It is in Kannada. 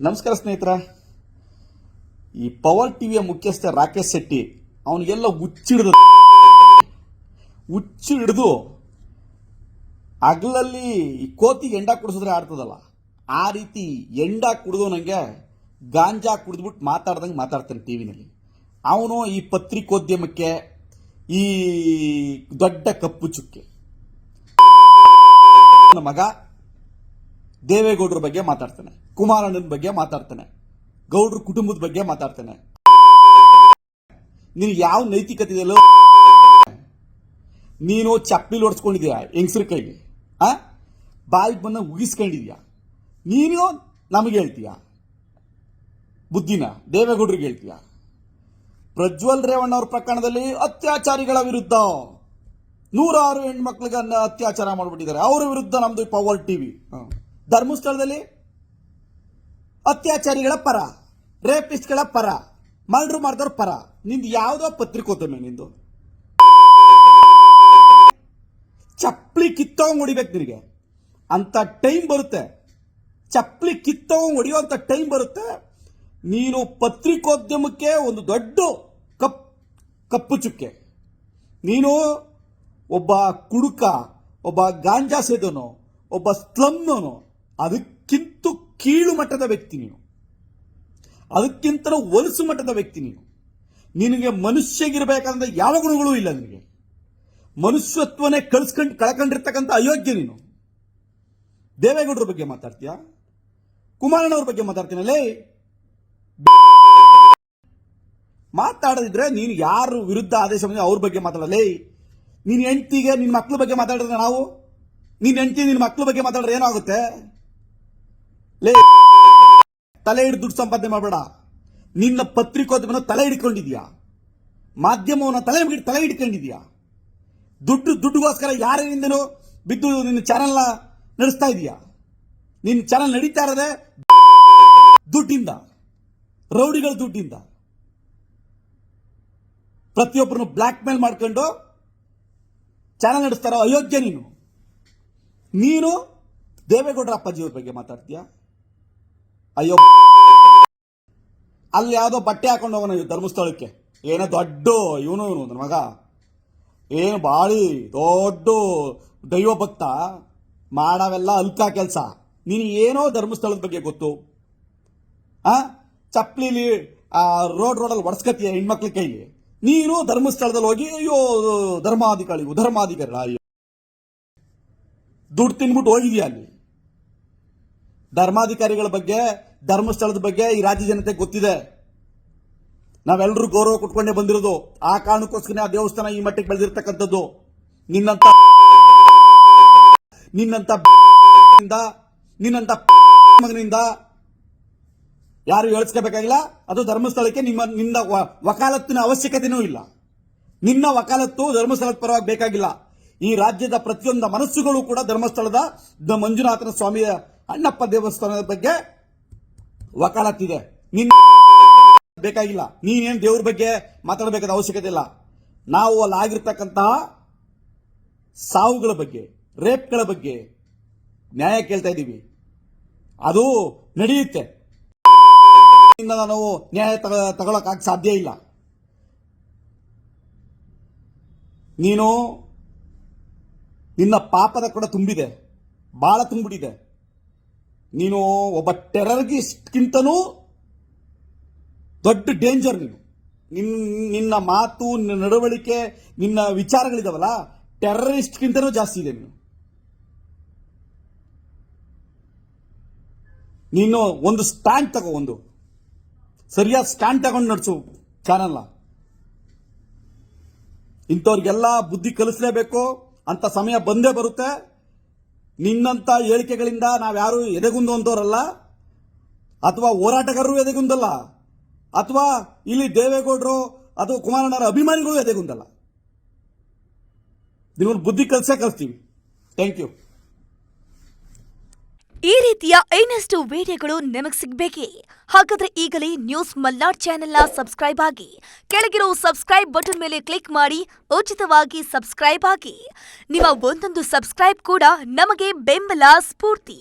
ನಮಸ್ಕಾರ ಸ್ನೇಹಿತರ. ಈ ಪವರ್ ಟಿವಿಯ ಮುಖ್ಯಸ್ಥ ರಾಕೇಶ್ ಶೆಟ್ಟಿ ಅವನಿಗೆಲ್ಲ ಹುಚ್ಚು ಹಿಡಿದು ಹಗಲಲ್ಲಿ ಈ ಕೋತಿಗೆ ಎಂಡ ಕುಡಿಸಿದ್ರೆ ಆಡ್ತದಲ್ಲ, ಆ ರೀತಿ ಎಂಡ ಕುಡಿದು ನನಗೆ ಗಾಂಜಾ ಕುಡಿದ್ಬಿಟ್ಟು ಮಾತಾಡ್ದಂಗೆ ಮಾತಾಡ್ತಾನೆ ಟಿವಿನಲ್ಲಿ. ಅವನು ಈ ಪತ್ರಿಕೋದ್ಯಮಕ್ಕೆ ಈ ದೊಡ್ಡ ಕಪ್ಪು ಚುಕ್ಕೆ. ಮಗ ದೇವೇಗೌಡರ ಬಗ್ಗೆ ಮಾತಾಡ್ತಾನೆ, ಕುಮಾರಣ್ಣನ ಬಗ್ಗೆ ಮಾತಾಡ್ತಾನೆ, ಗೌಡ್ರ ಕುಟುಂಬದ ಬಗ್ಗೆ ಮಾತಾಡ್ತಾನೆ. ನೀನು ಯಾವ ನೈತಿಕತೆ ಇದೆಯಲ್ಲ, ನೀನು ಚಪ್ಪಲಿ ಹೊಡ್ಸ್ಕೊಂಡಿದ್ಯಾ ಹೆಂಗಸ್ರ ಕೈಲಿ, ಬಾಯಿಗೆ ಬಂದ ಉಗಿಸ್ಕೊಂಡಿದ್ಯಾ, ನೀನು ನಮಗೆ ಹೇಳ್ತೀಯ ಬುದ್ಧಿನ, ದೇವೇಗೌಡರಿಗೆ ಹೇಳ್ತೀಯ. ಪ್ರಜ್ವಲ್ ರೇವಣ್ಣ ಅವ್ರ ಪ್ರಕರಣದಲ್ಲಿ ಅತ್ಯಾಚಾರಿಗಳ ವಿರುದ್ಧ 106 ಹೆಣ್ಮಕ್ಳಿಗೆ ಅತ್ಯಾಚಾರ ಮಾಡಿಬಿಟ್ಟಿದ್ದಾರೆ, ಅವರ ವಿರುದ್ಧ ನಮ್ದು ಪವರ್ ಟಿವಿ. ಧರ್ಮಸ್ಥಳದಲ್ಲಿ ಅತ್ಯಾಚಾರಿಗಳ ಪರ, ರೇಪಿಸ್ಟ್ಗಳ ಪರ, ಮರ್ಡರ್ ಮಾಡಿದವ್ರ ಪರ. ನಿಂದು ಯಾವುದೋ ಪತ್ರಿಕೋದ್ಯಮ, ನಿಂದು ಚಪ್ಪಲಿ ಕಿತ್ತವಂಗ್ ಹೊಡಿಬೇಕು. ನಿನಗೆ ಅಂತ ಟೈಮ್ ಬರುತ್ತೆ, ಚಪ್ಪಲಿ ಕಿತ್ತವಂಗ್ ಹೊಡಿಯುವಂತ ಟೈಮ್ ಬರುತ್ತೆ. ನೀನು ಪತ್ರಿಕೋದ್ಯಮಕ್ಕೆ ಒಂದು ದೊಡ್ಡ ಕಪ್ಪು ಚುಕ್ಕೆ. ನೀನು ಒಬ್ಬ ಕುಡುಕ, ಒಬ್ಬ ಗಾಂಜಾ ಸೇದನು, ಒಬ್ಬ ಸ್ಲಮ್ನವನು, ಅದಕ್ಕಿಂತ ಕೀಳು ಮಟ್ಟದ ವ್ಯಕ್ತಿ ನೀನು, ಅದಕ್ಕಿಂತ ಹೊಲಸು ಮಟ್ಟದ ವ್ಯಕ್ತಿ ನೀನು. ನಿನಗೆ ಮನುಷ್ಯಗಿರಬೇಕಂದ್ರೆ ಯಾವ ಗುಣಗಳೂ ಇಲ್ಲ. ನಿನಗೆ ಮನುಷ್ಯತ್ವನೇ ಕಳ್ಕೊಂಡಿರ್ತಕ್ಕಂಥ ಅಯೋಗ್ಯ ನೀನು. ದೇವೇಗೌಡರ ಬಗ್ಗೆ ಮಾತಾಡ್ತೀಯ, ಕುಮಾರಣ್ಣವ್ರ ಬಗ್ಗೆ ಮಾತಾಡ್ತೀನಲ್ಲೇ. ಮಾತಾಡದಿದ್ರೆ ನೀನು ಯಾರು ವಿರುದ್ಧ ಆದೇಶ ಬಂದ್ರೆ ಅವ್ರ ಬಗ್ಗೆ ಮಾತಾಡಲೇ. ನಿನ್ನ ಹೆಂಡತಿಗೆ ನಿನ್ನ ಮಕ್ಕಳ ಬಗ್ಗೆ ಮಾತಾಡಿದ್ರೆ ನಾವು, ನಿನ್ನ ಹೆಂಡತಿ ನಿನ್ನ ಮಕ್ಕಳ ಬಗ್ಗೆ ಮಾತಾಡಿದ್ರೆ ಏನಾಗುತ್ತೆ? ಲೇ, ತಲೆ ಹಿಡಿದು ದುಡ್ಡು ಸಂಪಾದನೆ ಮಾಡಬೇಡ. ನಿನ್ನ ಪತ್ರಿಕೋದ್ಯಮನ ತಲೆ ಹಿಡ್ಕೊಂಡಿದ್ಯಾ, ಮಾಧ್ಯಮವನ್ನ ತಲೆ ಹಿಡ್ಕೊಂಡಿದ್ಯಾ. ದುಡ್ಡುಗೋಸ್ಕರ ಯಾರಿಂದನೂ ಬಿದ್ದು ನಿನ್ನ ಚಾನೆಲ್ನ ನಡೆಸ್ತಾ ಇದೀಯಾ. ನಿನ್ನ ಚಾನೆಲ್ ನಡೀತಾ ಇರೋದೇ ದುಡ್ಡಿಂದ, ರೌಡಿಗಳ ದುಡ್ಡಿಂದ. ಪ್ರತಿಯೊಬ್ಬರನ್ನು ಬ್ಲ್ಯಾಕ್ ಮೇಲ್ ಮಾಡ್ಕೊಂಡು ಚಾನೆಲ್ ನಡೆಸ್ತಾರೋ ಅಯೋಗ್ಯ ನೀನು. ನೀನು ದೇವೇಗೌಡರ ಅಪ್ಪಾಜಿಯವ್ರ ಬಗ್ಗೆ ಮಾತಾಡ್ತೀಯ. ಅಯ್ಯೋ, ಅಲ್ಲಿ ಯಾವುದೋ ಬಟ್ಟೆ ಹಾಕೊಂಡು ಹೋಗೋಣ ಧರ್ಮಸ್ಥಳಕ್ಕೆ, ಏನೋ ದೊಡ್ಡ ಇವನು ನನ್ನ ಮಗ, ಏನು ಬಾಳಿ ದೊಡ್ಡ ದೈವ ಭಕ್ತ, ಮಾಡವೆಲ್ಲ ಅಲ್ಕ ಕೆಲಸ. ನೀನು ಏನೋ ಧರ್ಮಸ್ಥಳದ ಬಗ್ಗೆ ಗೊತ್ತು, ಚಪ್ಪಲಿಲಿ ರೋಡಲ್ಲಿ ಒಡ್ಸ್ಕತ್ತೀಯ ಹೆಣ್ಮಕ್ಳ ಕೈಲಿ. ನೀನು ಧರ್ಮಸ್ಥಳದಲ್ಲಿ ಹೋಗಿ ಅಯ್ಯೋ ಧರ್ಮಾಧಿಕಾರಿಗಳ ಅಯ್ಯೋ ದುಡ್ಡು ತಿನ್ಬಿಟ್ಟು ಹೋಗಿದ್ಯಾ. ಅಲ್ಲಿ ಧರ್ಮಾಧಿಕಾರಿಗಳ ಬಗ್ಗೆ, ಧರ್ಮಸ್ಥಳದ ಬಗ್ಗೆ ಈ ರಾಜ್ಯ ಜನತೆ ಗೊತ್ತಿದೆ. ನಾವೆಲ್ಲರೂ ಗೌರವ ಕೊಟ್ಕೊಂಡೇ ಬಂದಿರೋದು. ಆ ಕಾರಣಕ್ಕೋಸ್ಕರ ಆ ದೇವಸ್ಥಾನ ಈ ಮಟ್ಟಿಗೆ ಬೆಳೆದಿರ್ತಕ್ಕಂಥದ್ದು. ನಿನ್ನಂತ ಮಗನಿಂದ ಯಾರು ಹೇಳಿಸ್ಕೋಬೇಕಾಗಿಲ್ಲ. ಅದು ಧರ್ಮಸ್ಥಳಕ್ಕೆ ನಿನ್ನ ವಕಾಲತ್ತಿನ ಅವಶ್ಯಕತೆನೂ ಇಲ್ಲ. ನಿನ್ನ ವಕಾಲತ್ತು ಧರ್ಮಸ್ಥಳದ ಪರವಾಗಿ ಬೇಕಾಗಿಲ್ಲ. ಈ ರಾಜ್ಯದ ಪ್ರತಿಯೊಂದು ಮನಸ್ಸುಗಳು ಕೂಡ ಧರ್ಮಸ್ಥಳದ ಮಂಜುನಾಥನ ಸ್ವಾಮಿಯ ಅಣ್ಣಪ್ಪ ದೇವಸ್ಥಾನದ ಬಗ್ಗೆ ವಕಾಲತ್ತಿದೆ. ನಿನ್ನ ಬೇಕಾಗಿಲ್ಲ. ನೀನೇನು ದೇವ್ರ ಬಗ್ಗೆ ಮಾತಾಡಬೇಕಾದ ಅವಶ್ಯಕತೆ ಇಲ್ಲ. ನಾವು ಅಲ್ಲಿ ಆಗಿರ್ತಕ್ಕಂತಹ ಸಾವುಗಳ ಬಗ್ಗೆ, ರೇಪ್ಗಳ ಬಗ್ಗೆ ನ್ಯಾಯ ಕೇಳ್ತಾ ಇದ್ದೀವಿ. ಅದು ನಡೆಯುತ್ತೆ. ನಾವು ನ್ಯಾಯ ತಗೊಳಕ್ ಸಾಧ್ಯ ಇಲ್ಲ. ನೀನು ನಿನ್ನ ಪಾಪದ ಕೂಡ ತುಂಬಿದೆ, ಬಹಳ ತುಂಬಿಟ್ಟಿದೆ. ನೀನು ಒಬ್ಬ ಟೆರರಿಸ್ಟ್ಗಿಂತನೂ ದೊಡ್ಡ ಡೇಂಜರ್. ನಿನ್ನ ಮಾತು, ನಿನ್ನ ನಡವಳಿಕೆ, ನಿನ್ನ ವಿಚಾರಗಳಿದಾವಲ್ಲ, ಟೆರರಿಸ್ಟ್ಗಿಂತನೂ ಜಾಸ್ತಿ ಇದೆ. ನೀನು ಒಂದು ಸ್ಟ್ಯಾಂಡ್ ತಗೋ, ಒಂದು ಸರಿಯಾದ ಸ್ಟ್ಯಾಂಡ್ ತಗೊಂಡು ನಡೆಸು ಚಾನಲ್ನ. ಇಂಥವ್ರಿಗೆಲ್ಲ ಬುದ್ಧಿ ಕಲಿಸಲೇಬೇಕು ಅಂತ ಸಮಯ ಬಂದೇ ಬರುತ್ತೆ. ನಿನ್ನಂತ ಹೇಳಿಕೆಗಳಿಂದ ನಾವ್ಯಾರು ಎದೆಗುಂದುವಂತವರಲ್ಲ, ಅಥವಾ ಹೋರಾಟಗಾರರು ಎದೆಗುಂದಲ್ಲ, ಅಥವಾ ಇಲ್ಲಿ ದೇವೇಗೌಡರು ಅಥವಾ ಕುಮಾರಣ್ಣರ ಅಭಿಮಾನಿಗಳು ಎದೆಗುಂದಲ್ಲ. ನಿಮ್ಮನ್ನು ಬುದ್ಧಿ ಕಲಿಸ್ತೀವಿ. Thank you. ಈ ರೀತಿಯ ಇನ್ನಷ್ಟು ವಿಡಿಯೋಗಳು ನಿಮಗೆ ಸಿಗಬೇಕೇ? ಹಾಗಾದ್ರೆ ಈಗಲೇ ನ್ಯೂಸ್ ಮಲ್ನಾಡ್ ಚಾನೆಲ್ನ ಸಬ್ಸ್ಕ್ರೈಬ್ ಆಗಿ, ಕೆಳಗಿರೋ ಸಬ್ಸ್ಕ್ರೈಬ್ ಬಟನ್ ಮೇಲೆ ಕ್ಲಿಕ್ ಮಾಡಿ ಉಚಿತವಾಗಿ ಸಬ್ಸ್ಕ್ರೈಬ್ ಆಗಿ. ನಿಮ್ಮ ಒಂದೊಂದು ಸಬ್ಸ್ಕ್ರೈಬ್ ಕೂಡ ನಮಗೆ ಬೆಂಬಲ, ಸ್ಫೂರ್ತಿ.